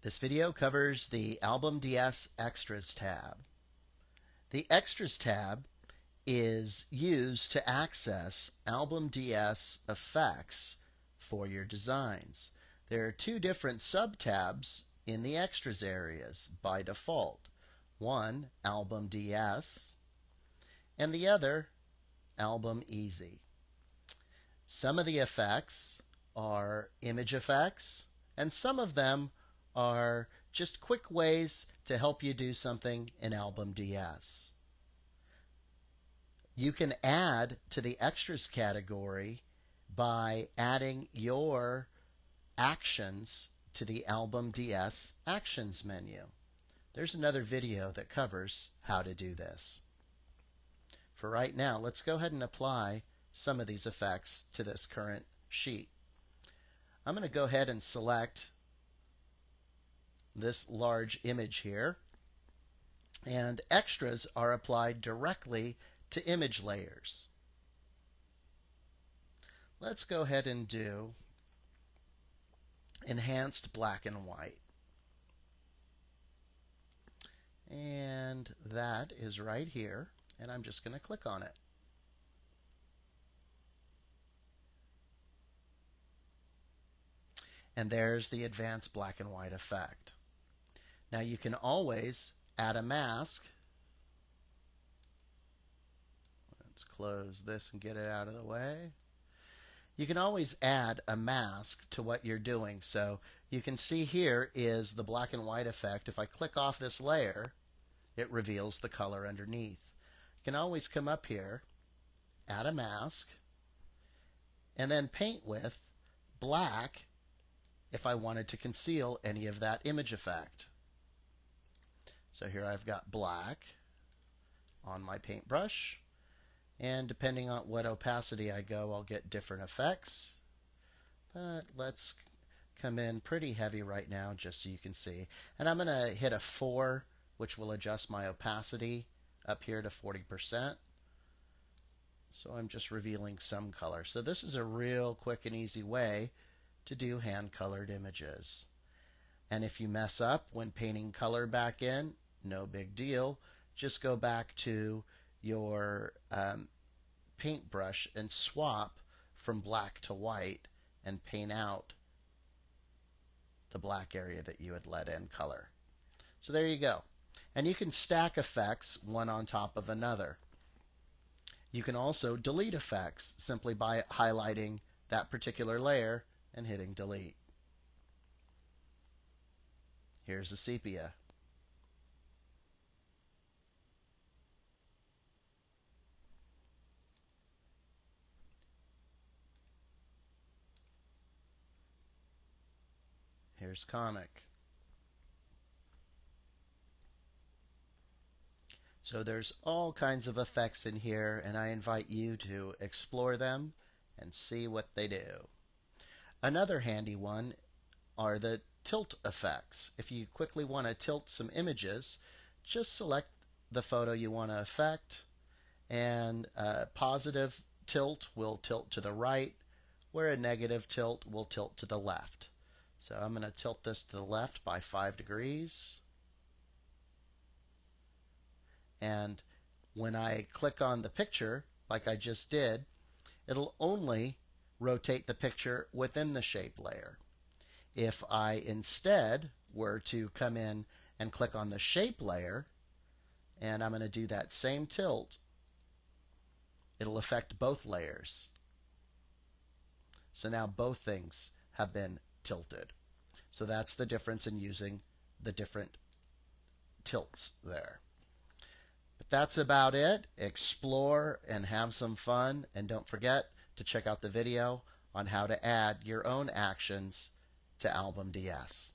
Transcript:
This video covers the Album DS Extras tab. The Extras tab is used to access Album DS effects for your designs. There are two different sub-tabs in the Extras areas by default. One, Album DS, and the other, Album Easy. Some of the effects are image effects, and some of them are just quick ways to help you do something in Album DS. You can add to the extras category by adding your actions to the Album DS Actions menu. There's another video that covers how to do this. For right now, let's go ahead and apply some of these effects to this current sheet. I'm going to go ahead and select this large image here, and extras are applied directly to image layers. Let's go ahead and do enhanced black and white. And that is right here, and I'm just going to click on it. And there's the advanced black and white effect. Now you can always add a mask. Let's close this and get it out of the way. You can always add a mask to what you're doing. So you can see here is the black and white effect. If I click off this layer, it reveals the color underneath. You can always come up here, add a mask, and then paint with black if I wanted to conceal any of that image effect. So here I've got black on my paintbrush, and depending on what opacity I go, I'll get different effects. But let's come in pretty heavy right now just so you can see. And I'm going to hit a 4, which will adjust my opacity up here to 40%. So I'm just revealing some color. So this is a real quick and easy way to do hand-colored images. And if you mess up when painting color back in, no big deal. Just go back to your paintbrush and swap from black to white and paint out the black area that you had let in color. So there you go. And you can stack effects one on top of another. You can also delete effects simply by highlighting that particular layer and hitting delete. Here's the sepia. Here's comic. So there's all kinds of effects in here, and I invite you to explore them and see what they do. Another handy one are the tilt effects. If you quickly want to tilt some images, just select the photo you want to affect, and a positive tilt will tilt to the right, where a negative tilt will tilt to the left. So I'm going to tilt this to the left by 5 degrees. And when I click on the picture, like I just did, it'll only rotate the picture within the shape layer. If I instead were to come in and click on the shape layer, and I'm going to do that same tilt, it'll affect both layers. So now both things have been tilted. So that's the difference in using the different tilts there. But that's about it. Explore and have some fun, and don't forget to check out the video on how to add your own actions to Album DS.